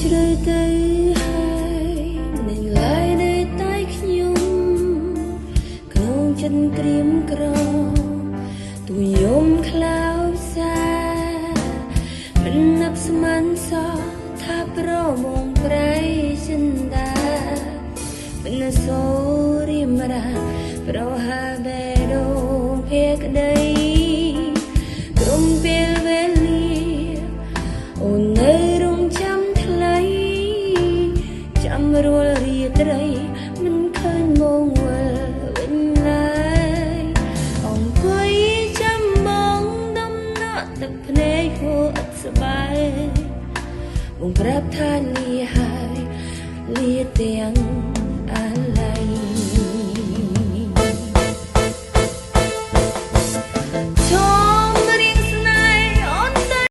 ជ្រៅទៅហើយនឹងឡាយនៅតែខ្ញុំក្នុងចិត្តក្រៀមក្រទូយំខ្លោចសាមិននឹកស្មានសោះថាប្រមងប្រៃចិនដាមិនសូរីមរាប្រហាបេដូភេក្ដីក្រុមពេលវេលាអូននៅរងចាំថ្លៃចាំរួលរាត្រីមិនឃើញមកវិលវិញឡើយអង្គុយចាំបងដំណក់ទឹកភ្នែកហូរអត់ស្បាយបងប្រាប់ថាលាហើយលាទាំង